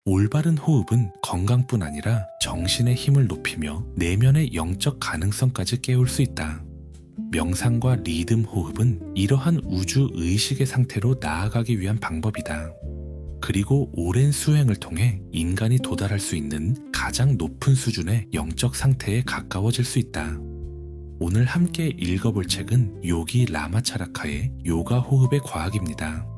올바른 호흡은 건강뿐 아니라 정신의 힘을 높이며 내면의 영적 가능성까지 깨울 수 있다. 명상과 리듬 호흡은 이러한 우주 의식의 상태로 나아가기 위한 방법이다. 그리고 오랜 수행을 통해 인간이 도달할 수 있는 가장 높은 수준의 영적 상태에 가까워질 수 있다. 오늘 함께 읽어볼 책은 요기 라마차라카의 요가 호흡의 과학입니다.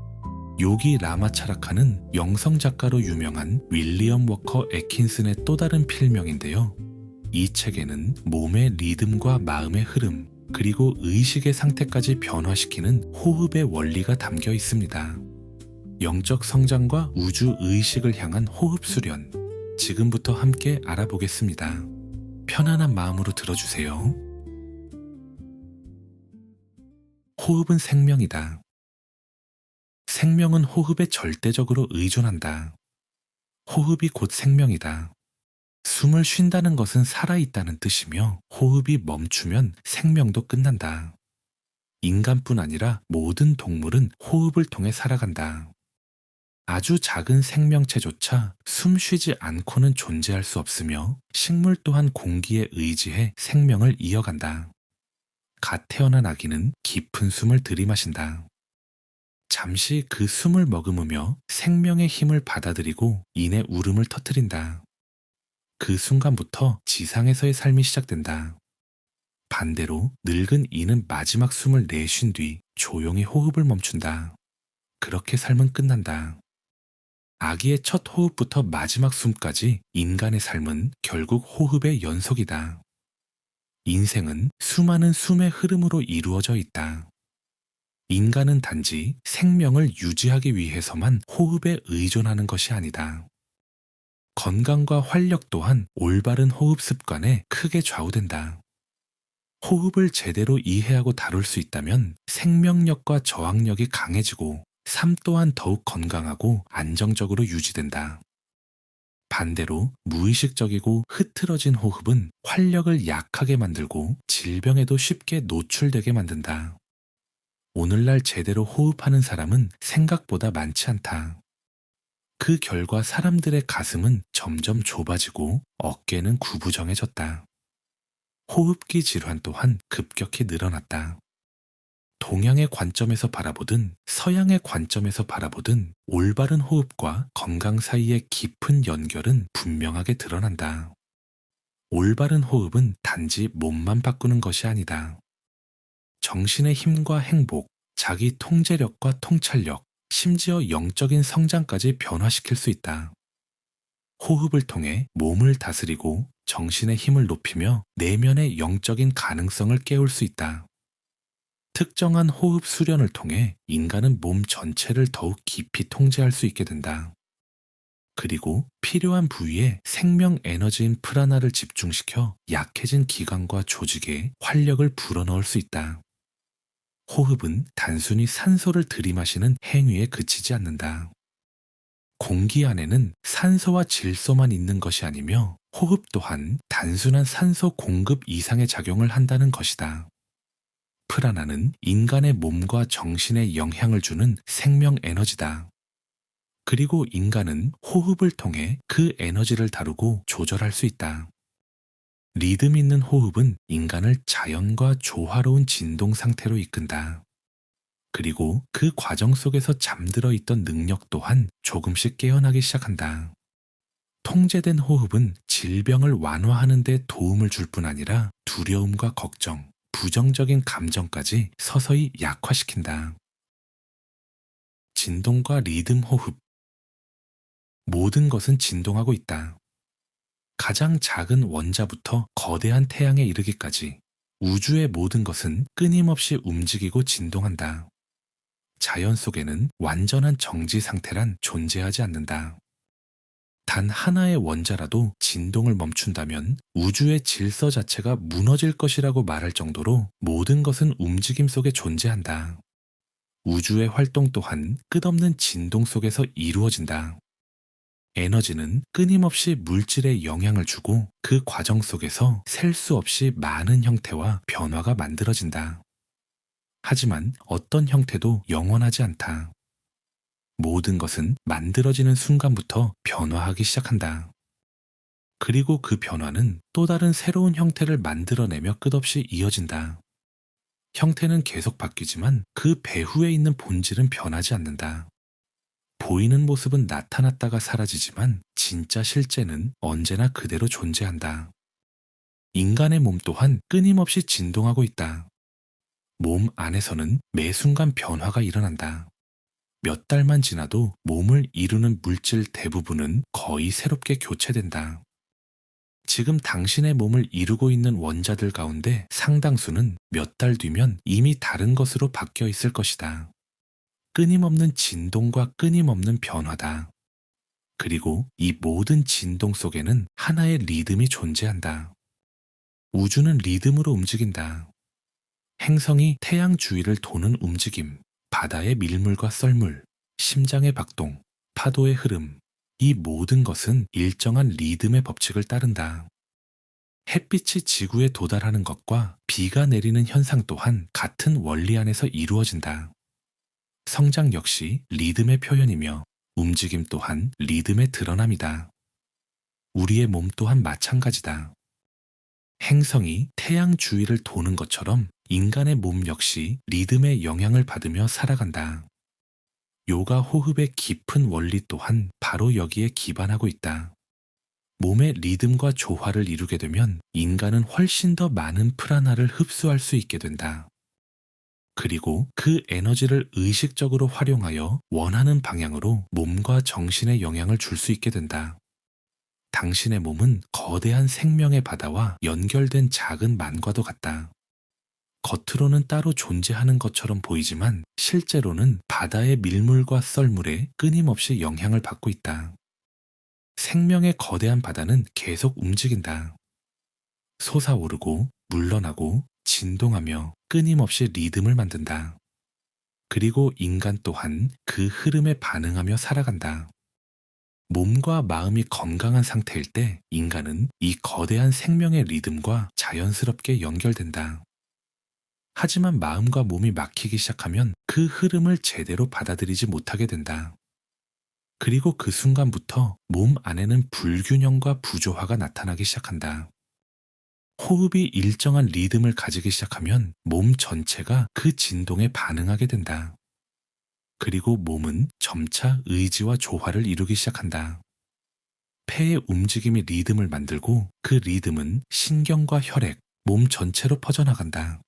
요기 라마차라카는 영성 작가로 유명한 윌리엄 워커 애킨슨의 또 다른 필명인데요. 이 책에는 몸의 리듬과 마음의 흐름, 그리고 의식의 상태까지 변화시키는 호흡의 원리가 담겨 있습니다. 영적 성장과 우주 의식을 향한 호흡 수련, 지금부터 함께 알아보겠습니다. 편안한 마음으로 들어주세요. 호흡은 생명이다. 생명은 호흡에 절대적으로 의존한다. 호흡이 곧 생명이다. 숨을 쉰다는 것은 살아있다는 뜻이며 호흡이 멈추면 생명도 끝난다. 인간뿐 아니라 모든 동물은 호흡을 통해 살아간다. 아주 작은 생명체조차 숨 쉬지 않고는 존재할 수 없으며 식물 또한 공기에 의지해 생명을 이어간다. 갓 태어난 아기는 깊은 숨을 들이마신다. 잠시 그 숨을 머금으며 생명의 힘을 받아들이고 이내 울음을 터뜨린다. 그 순간부터 지상에서의 삶이 시작된다. 반대로 늙은 이는 마지막 숨을 내쉰 뒤 조용히 호흡을 멈춘다. 그렇게 삶은 끝난다. 아기의 첫 호흡부터 마지막 숨까지 인간의 삶은 결국 호흡의 연속이다. 인생은 수많은 숨의 흐름으로 이루어져 있다. 인간은 단지 생명을 유지하기 위해서만 호흡에 의존하는 것이 아니다. 건강과 활력 또한 올바른 호흡 습관에 크게 좌우된다. 호흡을 제대로 이해하고 다룰 수 있다면 생명력과 저항력이 강해지고 삶 또한 더욱 건강하고 안정적으로 유지된다. 반대로 무의식적이고 흐트러진 호흡은 활력을 약하게 만들고 질병에도 쉽게 노출되게 만든다. 오늘날 제대로 호흡하는 사람은 생각보다 많지 않다. 그 결과 사람들의 가슴은 점점 좁아지고 어깨는 구부정해졌다. 호흡기 질환 또한 급격히 늘어났다. 동양의 관점에서 바라보든 서양의 관점에서 바라보든 올바른 호흡과 건강 사이의 깊은 연결은 분명하게 드러난다. 올바른 호흡은 단지 몸만 바꾸는 것이 아니다. 정신의 힘과 행복, 자기 통제력과 통찰력, 심지어 영적인 성장까지 변화시킬 수 있다. 호흡을 통해 몸을 다스리고 정신의 힘을 높이며 내면의 영적인 가능성을 깨울 수 있다. 특정한 호흡 수련을 통해 인간은 몸 전체를 더욱 깊이 통제할 수 있게 된다. 그리고 필요한 부위에 생명 에너지인 프라나를 집중시켜 약해진 기관과 조직에 활력을 불어넣을 수 있다. 호흡은 단순히 산소를 들이마시는 행위에 그치지 않는다. 공기 안에는 산소와 질소만 있는 것이 아니며 호흡 또한 단순한 산소 공급 이상의 작용을 한다는 것이다. 프라나는 인간의 몸과 정신에 영향을 주는 생명 에너지다. 그리고 인간은 호흡을 통해 그 에너지를 다루고 조절할 수 있다. 리듬 있는 호흡은 인간을 자연과 조화로운 진동 상태로 이끈다. 그리고 그 과정 속에서 잠들어 있던 능력 또한 조금씩 깨어나기 시작한다. 통제된 호흡은 질병을 완화하는 데 도움을 줄 뿐 아니라 두려움과 걱정, 부정적인 감정까지 서서히 약화시킨다. 진동과 리듬 호흡. 모든 것은 진동하고 있다. 가장 작은 원자부터 거대한 태양에 이르기까지 우주의 모든 것은 끊임없이 움직이고 진동한다. 자연 속에는 완전한 정지 상태란 존재하지 않는다. 단 하나의 원자라도 진동을 멈춘다면 우주의 질서 자체가 무너질 것이라고 말할 정도로 모든 것은 움직임 속에 존재한다. 우주의 활동 또한 끝없는 진동 속에서 이루어진다. 에너지는 끊임없이 물질에 영향을 주고 그 과정 속에서 셀 수 없이 많은 형태와 변화가 만들어진다. 하지만 어떤 형태도 영원하지 않다. 모든 것은 만들어지는 순간부터 변화하기 시작한다. 그리고 그 변화는 또 다른 새로운 형태를 만들어내며 끝없이 이어진다. 형태는 계속 바뀌지만 그 배후에 있는 본질은 변하지 않는다. 보이는 모습은 나타났다가 사라지지만 진짜 실제는 언제나 그대로 존재한다. 인간의 몸 또한 끊임없이 진동하고 있다. 몸 안에서는 매 순간 변화가 일어난다. 몇 달만 지나도 몸을 이루는 물질 대부분은 거의 새롭게 교체된다. 지금 당신의 몸을 이루고 있는 원자들 가운데 상당수는 몇 달 뒤면 이미 다른 것으로 바뀌어 있을 것이다. 끊임없는 진동과 끊임없는 변화다. 그리고 이 모든 진동 속에는 하나의 리듬이 존재한다. 우주는 리듬으로 움직인다. 행성이 태양 주위를 도는 움직임, 바다의 밀물과 썰물, 심장의 박동, 파도의 흐름, 이 모든 것은 일정한 리듬의 법칙을 따른다. 햇빛이 지구에 도달하는 것과 비가 내리는 현상 또한 같은 원리 안에서 이루어진다. 성장 역시 리듬의 표현이며 움직임 또한 리듬의 드러남이다. 우리의 몸 또한 마찬가지다. 행성이 태양 주위를 도는 것처럼 인간의 몸 역시 리듬의 영향을 받으며 살아간다. 요가 호흡의 깊은 원리 또한 바로 여기에 기반하고 있다. 몸의 리듬과 조화를 이루게 되면 인간은 훨씬 더 많은 프라나를 흡수할 수 있게 된다. 그리고 그 에너지를 의식적으로 활용하여 원하는 방향으로 몸과 정신에 영향을 줄 수 있게 된다. 당신의 몸은 거대한 생명의 바다와 연결된 작은 만과도 같다. 겉으로는 따로 존재하는 것처럼 보이지만 실제로는 바다의 밀물과 썰물에 끊임없이 영향을 받고 있다. 생명의 거대한 바다는 계속 움직인다. 솟아오르고 물러나고 진동하며 끊임없이 리듬을 만든다. 그리고 인간 또한 그 흐름에 반응하며 살아간다. 몸과 마음이 건강한 상태일 때 인간은 이 거대한 생명의 리듬과 자연스럽게 연결된다. 하지만 마음과 몸이 막히기 시작하면 그 흐름을 제대로 받아들이지 못하게 된다. 그리고 그 순간부터 몸 안에는 불균형과 부조화가 나타나기 시작한다. 호흡이 일정한 리듬을 가지기 시작하면 몸 전체가 그 진동에 반응하게 된다. 그리고 몸은 점차 의지와 조화를 이루기 시작한다. 폐의 움직임이 리듬을 만들고 그 리듬은 신경과 혈액, 몸 전체로 퍼져나간다.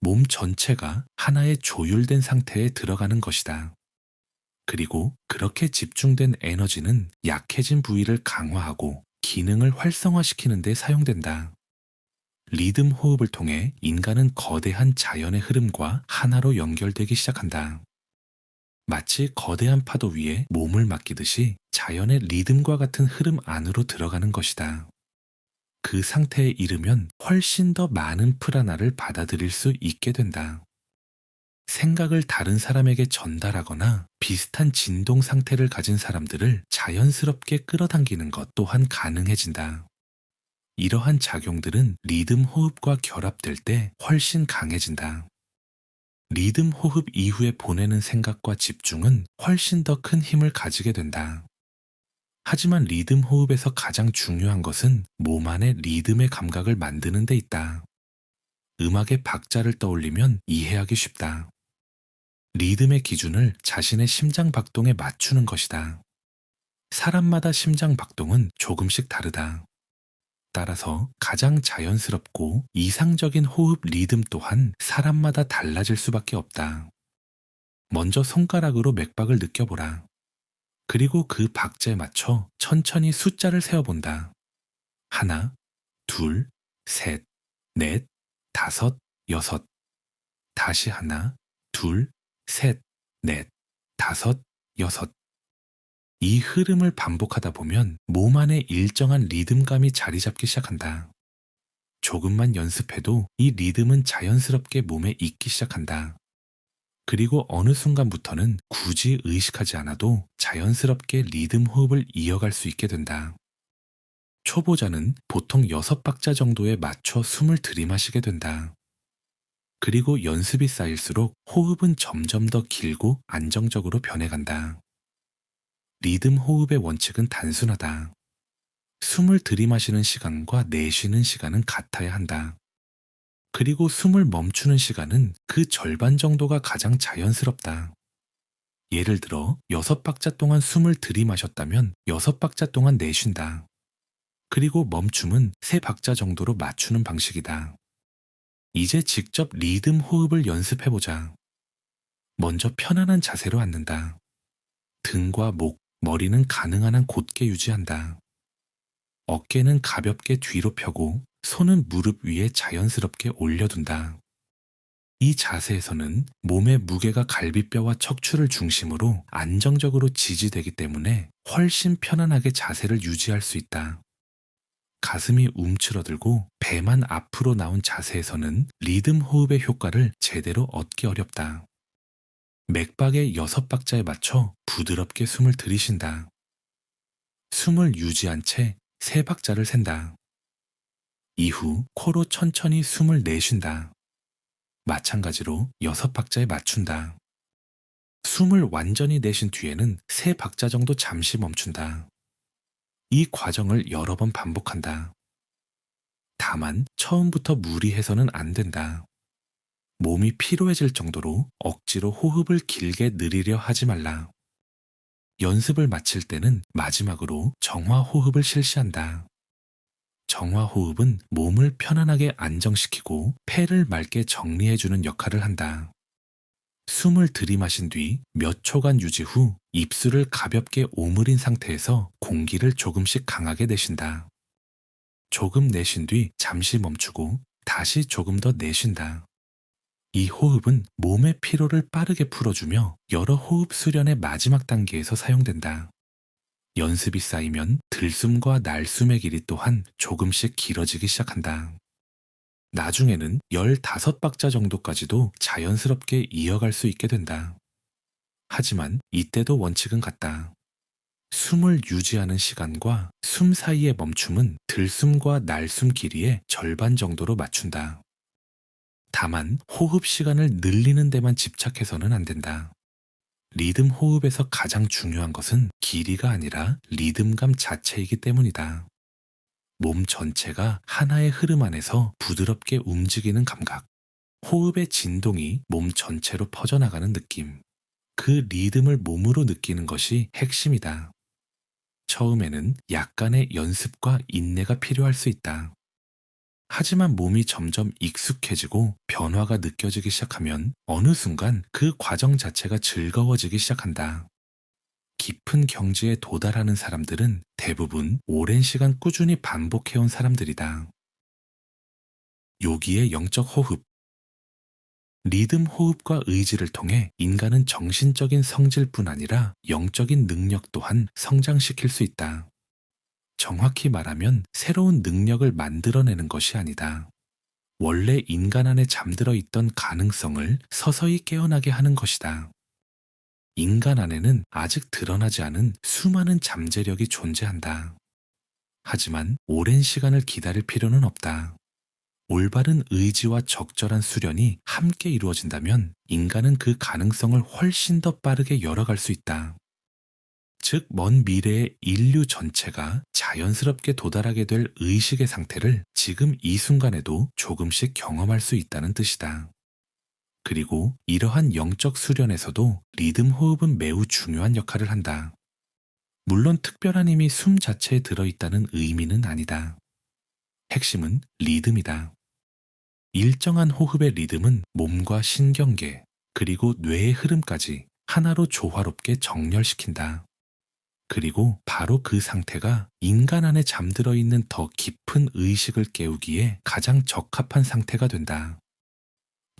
몸 전체가 하나의 조율된 상태에 들어가는 것이다. 그리고 그렇게 집중된 에너지는 약해진 부위를 강화하고 기능을 활성화시키는 데 사용된다. 리듬 호흡을 통해 인간은 거대한 자연의 흐름과 하나로 연결되기 시작한다. 마치 거대한 파도 위에 몸을 맡기듯이 자연의 리듬과 같은 흐름 안으로 들어가는 것이다. 그 상태에 이르면 훨씬 더 많은 프라나를 받아들일 수 있게 된다. 생각을 다른 사람에게 전달하거나 비슷한 진동 상태를 가진 사람들을 자연스럽게 끌어당기는 것 또한 가능해진다. 이러한 작용들은 리듬 호흡과 결합될 때 훨씬 강해진다. 리듬 호흡 이후에 보내는 생각과 집중은 훨씬 더 큰 힘을 가지게 된다. 하지만 리듬 호흡에서 가장 중요한 것은 몸 안의 리듬의 감각을 만드는 데 있다. 음악의 박자를 떠올리면 이해하기 쉽다. 리듬의 기준을 자신의 심장 박동에 맞추는 것이다. 사람마다 심장 박동은 조금씩 다르다. 따라서 가장 자연스럽고 이상적인 호흡 리듬 또한 사람마다 달라질 수밖에 없다. 먼저 손가락으로 맥박을 느껴보라. 그리고 그 박자에 맞춰 천천히 숫자를 세어본다. 하나, 둘, 셋, 넷, 다섯, 여섯. 다시 하나, 둘, 셋, 넷, 다섯, 여섯. 이 흐름을 반복하다 보면 몸 안에 일정한 리듬감이 자리 잡기 시작한다. 조금만 연습해도 이 리듬은 자연스럽게 몸에 익기 시작한다. 그리고 어느 순간부터는 굳이 의식하지 않아도 자연스럽게 리듬 호흡을 이어갈 수 있게 된다. 초보자는 보통 6박자 정도에 맞춰 숨을 들이마시게 된다. 그리고 연습이 쌓일수록 호흡은 점점 더 길고 안정적으로 변해간다. 리듬 호흡의 원칙은 단순하다. 숨을 들이마시는 시간과 내쉬는 시간은 같아야 한다. 그리고 숨을 멈추는 시간은 그 절반 정도가 가장 자연스럽다. 예를 들어 6박자 동안 숨을 들이마셨다면 6박자 동안 내쉰다. 그리고 멈춤은 3박자 정도로 맞추는 방식이다. 이제 직접 리듬 호흡을 연습해보자. 먼저 편안한 자세로 앉는다. 등과 목, 머리는 가능한 한 곧게 유지한다. 어깨는 가볍게 뒤로 펴고 손은 무릎 위에 자연스럽게 올려둔다. 이 자세에서는 몸의 무게가 갈비뼈와 척추를 중심으로 안정적으로 지지되기 때문에 훨씬 편안하게 자세를 유지할 수 있다. 가슴이 움츠러들고 배만 앞으로 나온 자세에서는 리듬 호흡의 효과를 제대로 얻기 어렵다. 맥박의 6박자에 맞춰 부드럽게 숨을 들이쉰다. 숨을 유지한 채 3박자를 센다. 이후 코로 천천히 숨을 내쉰다. 마찬가지로 6박자에 맞춘다. 숨을 완전히 내쉰 뒤에는 3박자 정도 잠시 멈춘다. 이 과정을 여러 번 반복한다. 다만 처음부터 무리해서는 안 된다. 몸이 피로해질 정도로 억지로 호흡을 길게 느리려 하지 말라. 연습을 마칠 때는 마지막으로 정화 호흡을 실시한다. 정화 호흡은 몸을 편안하게 안정시키고 폐를 맑게 정리해주는 역할을 한다. 숨을 들이마신 뒤 몇 초간 유지 후 입술을 가볍게 오므린 상태에서 공기를 조금씩 강하게 내쉰다. 조금 내쉰 뒤 잠시 멈추고 다시 조금 더 내쉰다. 이 호흡은 몸의 피로를 빠르게 풀어주며 여러 호흡 수련의 마지막 단계에서 사용된다. 연습이 쌓이면 들숨과 날숨의 길이 또한 조금씩 길어지기 시작한다. 나중에는 15박자 정도까지도 자연스럽게 이어갈 수 있게 된다. 하지만 이때도 원칙은 같다. 숨을 유지하는 시간과 숨 사이의 멈춤은 들숨과 날숨 길이의 절반 정도로 맞춘다. 다만 호흡 시간을 늘리는 데만 집착해서는 안 된다. 리듬 호흡에서 가장 중요한 것은 길이가 아니라 리듬감 자체이기 때문이다. 몸 전체가 하나의 흐름 안에서 부드럽게 움직이는 감각, 호흡의 진동이 몸 전체로 퍼져나가는 느낌, 그 리듬을 몸으로 느끼는 것이 핵심이다. 처음에는 약간의 연습과 인내가 필요할 수 있다. 하지만 몸이 점점 익숙해지고 변화가 느껴지기 시작하면 어느 순간 그 과정 자체가 즐거워지기 시작한다. 깊은 경지에 도달하는 사람들은 대부분 오랜 시간 꾸준히 반복해온 사람들이다. 요기의 영적 호흡. 리듬 호흡과 의지를 통해 인간은 정신적인 성질뿐 아니라 영적인 능력 또한 성장시킬 수 있다. 정확히 말하면 새로운 능력을 만들어내는 것이 아니다. 원래 인간 안에 잠들어 있던 가능성을 서서히 깨어나게 하는 것이다. 인간 안에는 아직 드러나지 않은 수많은 잠재력이 존재한다. 하지만 오랜 시간을 기다릴 필요는 없다. 올바른 의지와 적절한 수련이 함께 이루어진다면 인간은 그 가능성을 훨씬 더 빠르게 열어갈 수 있다. 즉, 먼 미래의 인류 전체가 자연스럽게 도달하게 될 의식의 상태를 지금 이 순간에도 조금씩 경험할 수 있다는 뜻이다. 그리고 이러한 영적 수련에서도 리듬 호흡은 매우 중요한 역할을 한다. 물론 특별한 힘이 숨 자체에 들어있다는 의미는 아니다. 핵심은 리듬이다. 일정한 호흡의 리듬은 몸과 신경계, 그리고 뇌의 흐름까지 하나로 조화롭게 정렬시킨다. 그리고 바로 그 상태가 인간 안에 잠들어 있는 더 깊은 의식을 깨우기에 가장 적합한 상태가 된다.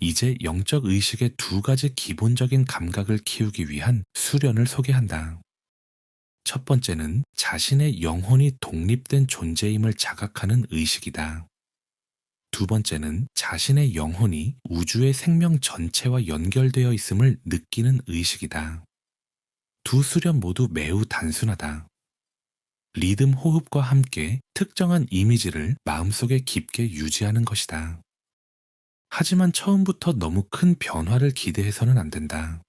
이제 영적 의식의 2가지 기본적인 감각을 키우기 위한 수련을 소개한다. 첫 번째는 자신의 영혼이 독립된 존재임을 자각하는 의식이다. 두 번째는 자신의 영혼이 우주의 생명 전체와 연결되어 있음을 느끼는 의식이다. 두 수련 모두 매우 단순하다. 리듬 호흡과 함께 특정한 이미지를 마음속에 깊게 유지하는 것이다. 하지만 처음부터 너무 큰 변화를 기대해서는 안 된다.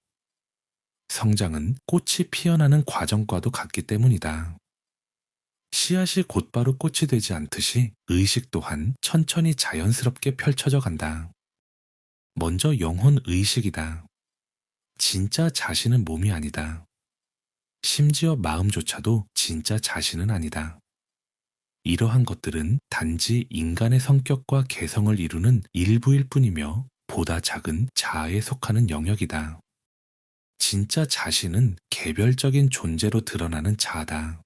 성장은 꽃이 피어나는 과정과도 같기 때문이다. 씨앗이 곧바로 꽃이 되지 않듯이 의식 또한 천천히 자연스럽게 펼쳐져 간다. 먼저 영혼 의식이다. 진짜 자신은 몸이 아니다. 심지어 마음조차도 진짜 자신은 아니다. 이러한 것들은 단지 인간의 성격과 개성을 이루는 일부일 뿐이며 보다 작은 자아에 속하는 영역이다. 진짜 자신은 개별적인 존재로 드러나는 자아다.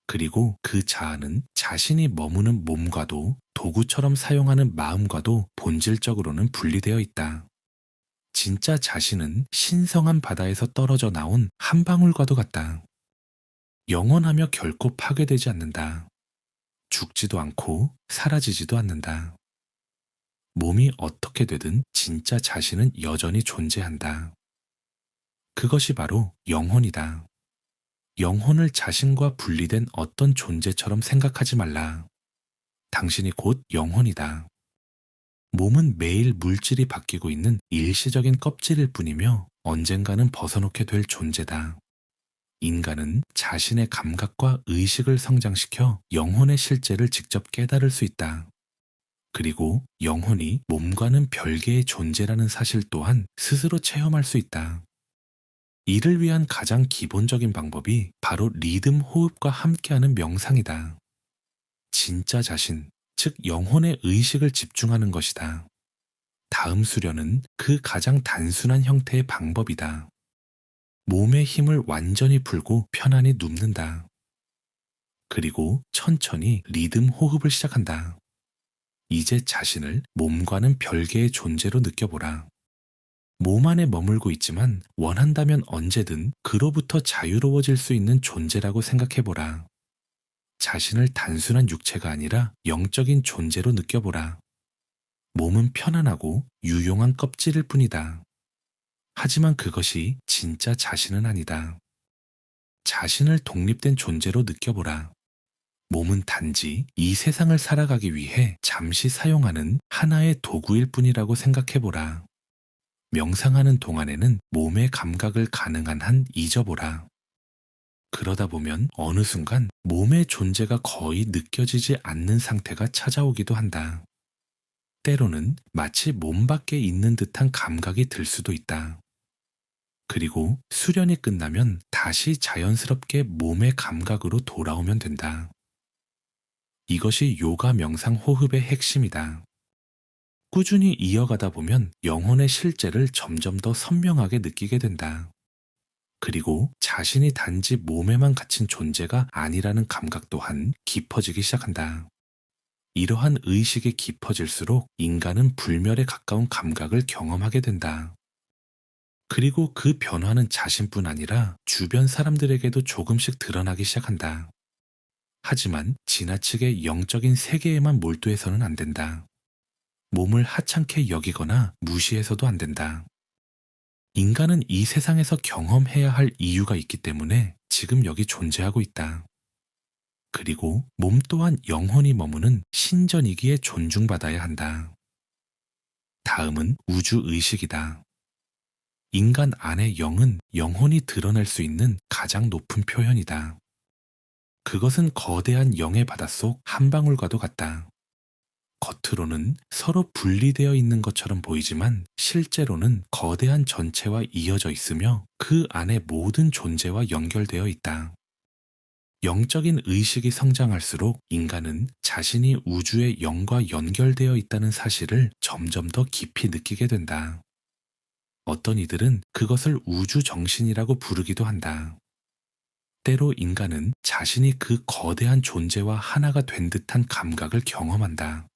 그리고 그 자아는 자신이 머무는 몸과도 도구처럼 사용하는 마음과도 본질적으로는 분리되어 있다. 진짜 자신은 신성한 바다에서 떨어져 나온 한 방울과도 같다. 영원하며 결코 파괴되지 않는다. 죽지도 않고 사라지지도 않는다. 몸이 어떻게 되든 진짜 자신은 여전히 존재한다. 그것이 바로 영혼이다. 영혼을 자신과 분리된 어떤 존재처럼 생각하지 말라. 당신이 곧 영혼이다. 몸은 매일 물질이 바뀌고 있는 일시적인 껍질일 뿐이며 언젠가는 벗어놓게 될 존재다. 인간은 자신의 감각과 의식을 성장시켜 영혼의 실제를 직접 깨달을 수 있다. 그리고 영혼이 몸과는 별개의 존재라는 사실 또한 스스로 체험할 수 있다. 이를 위한 가장 기본적인 방법이 바로 리듬 호흡과 함께하는 명상이다. 진짜 자신, 즉 영혼의 의식을 집중하는 것이다. 다음 수련은 그 가장 단순한 형태의 방법이다. 몸의 힘을 완전히 풀고 편안히 눕는다. 그리고 천천히 리듬 호흡을 시작한다. 이제 자신을 몸과는 별개의 존재로 느껴보라. 몸 안에 머물고 있지만 원한다면 언제든 그로부터 자유로워질 수 있는 존재라고 생각해보라. 자신을 단순한 육체가 아니라 영적인 존재로 느껴보라. 몸은 편안하고 유용한 껍질일 뿐이다. 하지만 그것이 진짜 자신은 아니다. 자신을 독립된 존재로 느껴보라. 몸은 단지 이 세상을 살아가기 위해 잠시 사용하는 하나의 도구일 뿐이라고 생각해보라. 명상하는 동안에는 몸의 감각을 가능한 한 잊어보라. 그러다 보면 어느 순간 몸의 존재가 거의 느껴지지 않는 상태가 찾아오기도 한다. 때로는 마치 몸 밖에 있는 듯한 감각이 들 수도 있다. 그리고 수련이 끝나면 다시 자연스럽게 몸의 감각으로 돌아오면 된다. 이것이 요가 명상 호흡의 핵심이다. 꾸준히 이어가다 보면 영혼의 실제를 점점 더 선명하게 느끼게 된다. 그리고 자신이 단지 몸에만 갇힌 존재가 아니라는 감각 또한 깊어지기 시작한다. 이러한 의식이 깊어질수록 인간은 불멸에 가까운 감각을 경험하게 된다. 그리고 그 변화는 자신뿐 아니라 주변 사람들에게도 조금씩 드러나기 시작한다. 하지만 지나치게 영적인 세계에만 몰두해서는 안 된다. 몸을 하찮게 여기거나 무시해서도 안 된다. 인간은 이 세상에서 경험해야 할 이유가 있기 때문에 지금 여기 존재하고 있다. 그리고 몸 또한 영혼이 머무는 신전이기에 존중받아야 한다. 다음은 우주의식이다. 인간 안의 영은 영혼이 드러낼 수 있는 가장 높은 표현이다. 그것은 거대한 영의 바닷속 한 방울과도 같다. 겉으로는 서로 분리되어 있는 것처럼 보이지만 실제로는 거대한 전체와 이어져 있으며 그 안에 모든 존재와 연결되어 있다. 영적인 의식이 성장할수록 인간은 자신이 우주의 영과 연결되어 있다는 사실을 점점 더 깊이 느끼게 된다. 어떤 이들은 그것을 우주 정신이라고 부르기도 한다. 때로 인간은 자신이 그 거대한 존재와 하나가 된 듯한 감각을 경험한다.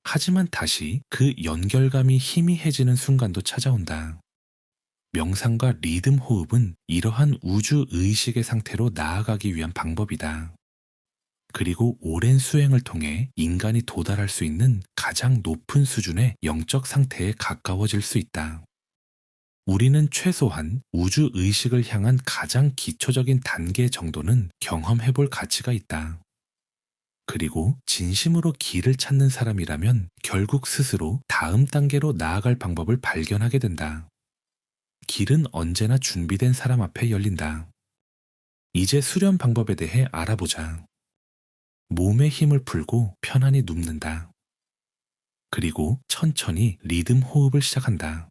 하지만 다시 그 연결감이 희미해지는 순간도 찾아온다. 명상과 리듬 호흡은 이러한 우주 의식의 상태로 나아가기 위한 방법이다. 그리고 오랜 수행을 통해 인간이 도달할 수 있는 가장 높은 수준의 영적 상태에 가까워질 수 있다. 우리는 최소한 우주 의식을 향한 가장 기초적인 단계 정도는 경험해 볼 가치가 있다. 그리고 진심으로 길을 찾는 사람이라면 결국 스스로 다음 단계로 나아갈 방법을 발견하게 된다. 길은 언제나 준비된 사람 앞에 열린다. 이제 수련 방법에 대해 알아보자. 몸에 힘을 풀고 편안히 눕는다. 그리고 천천히 리듬 호흡을 시작한다.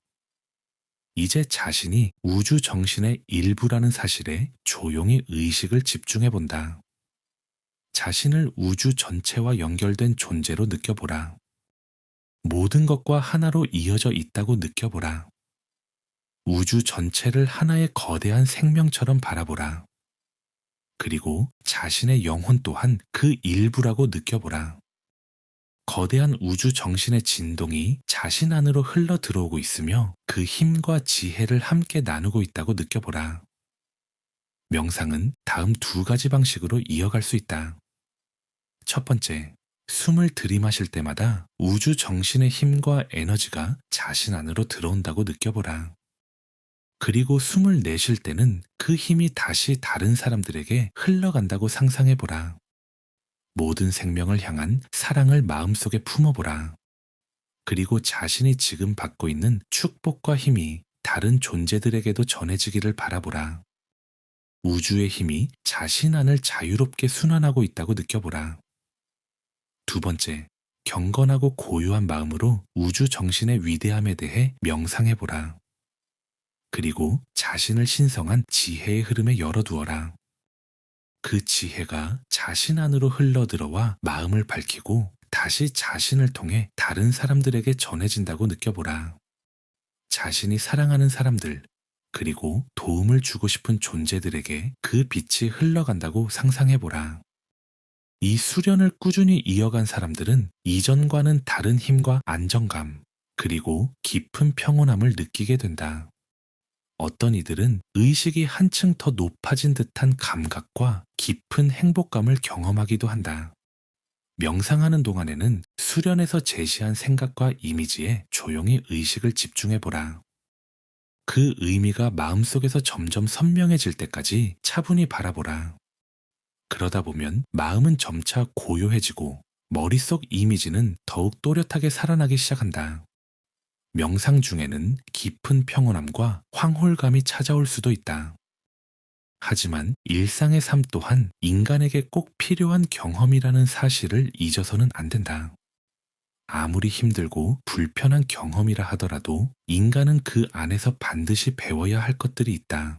이제 자신이 우주 정신의 일부라는 사실에 조용히 의식을 집중해 본다. 자신을 우주 전체와 연결된 존재로 느껴보라. 모든 것과 하나로 이어져 있다고 느껴보라. 우주 전체를 하나의 거대한 생명처럼 바라보라. 그리고 자신의 영혼 또한 그 일부라고 느껴보라. 거대한 우주 정신의 진동이 자신 안으로 흘러 들어오고 있으며 그 힘과 지혜를 함께 나누고 있다고 느껴보라. 명상은 다음 두 가지 방식으로 이어갈 수 있다. 첫 번째, 숨을 들이마실 때마다 우주 정신의 힘과 에너지가 자신 안으로 들어온다고 느껴보라. 그리고 숨을 내쉴 때는 그 힘이 다시 다른 사람들에게 흘러간다고 상상해보라. 모든 생명을 향한 사랑을 마음속에 품어보라. 그리고 자신이 지금 받고 있는 축복과 힘이 다른 존재들에게도 전해지기를 바라보라. 우주의 힘이 자신 안을 자유롭게 순환하고 있다고 느껴보라. 두 번째, 경건하고 고요한 마음으로 우주 정신의 위대함에 대해 명상해보라. 그리고 자신을 신성한 지혜의 흐름에 열어두어라. 그 지혜가 자신 안으로 흘러들어와 마음을 밝히고 다시 자신을 통해 다른 사람들에게 전해진다고 느껴보라. 자신이 사랑하는 사람들, 그리고 도움을 주고 싶은 존재들에게 그 빛이 흘러간다고 상상해보라. 이 수련을 꾸준히 이어간 사람들은 이전과는 다른 힘과 안정감, 그리고 깊은 평온함을 느끼게 된다. 어떤 이들은 의식이 한층 더 높아진 듯한 감각과 깊은 행복감을 경험하기도 한다. 명상하는 동안에는 수련에서 제시한 생각과 이미지에 조용히 의식을 집중해보라. 그 의미가 마음속에서 점점 선명해질 때까지 차분히 바라보라. 그러다 보면 마음은 점차 고요해지고 머릿속 이미지는 더욱 또렷하게 살아나기 시작한다. 명상 중에는 깊은 평온함과 황홀감이 찾아올 수도 있다. 하지만 일상의 삶 또한 인간에게 꼭 필요한 경험이라는 사실을 잊어서는 안 된다. 아무리 힘들고 불편한 경험이라 하더라도 인간은 그 안에서 반드시 배워야 할 것들이 있다.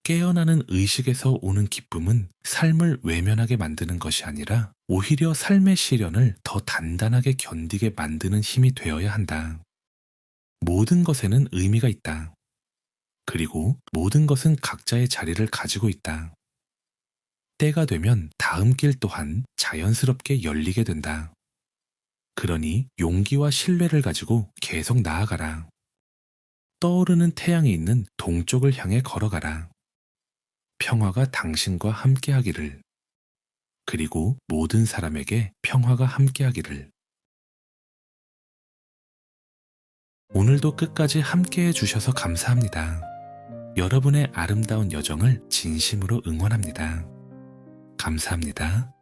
깨어나는 의식에서 오는 기쁨은 삶을 외면하게 만드는 것이 아니라 오히려 삶의 시련을 더 단단하게 견디게 만드는 힘이 되어야 한다. 모든 것에는 의미가 있다. 그리고 모든 것은 각자의 자리를 가지고 있다. 때가 되면 다음 길 또한 자연스럽게 열리게 된다. 그러니 용기와 신뢰를 가지고 계속 나아가라. 떠오르는 태양이 있는 동쪽을 향해 걸어가라. 평화가 당신과 함께하기를. 그리고 모든 사람에게 평화가 함께하기를. 오늘도 끝까지 함께해 주셔서 감사합니다. 여러분의 아름다운 여정을 진심으로 응원합니다. 감사합니다.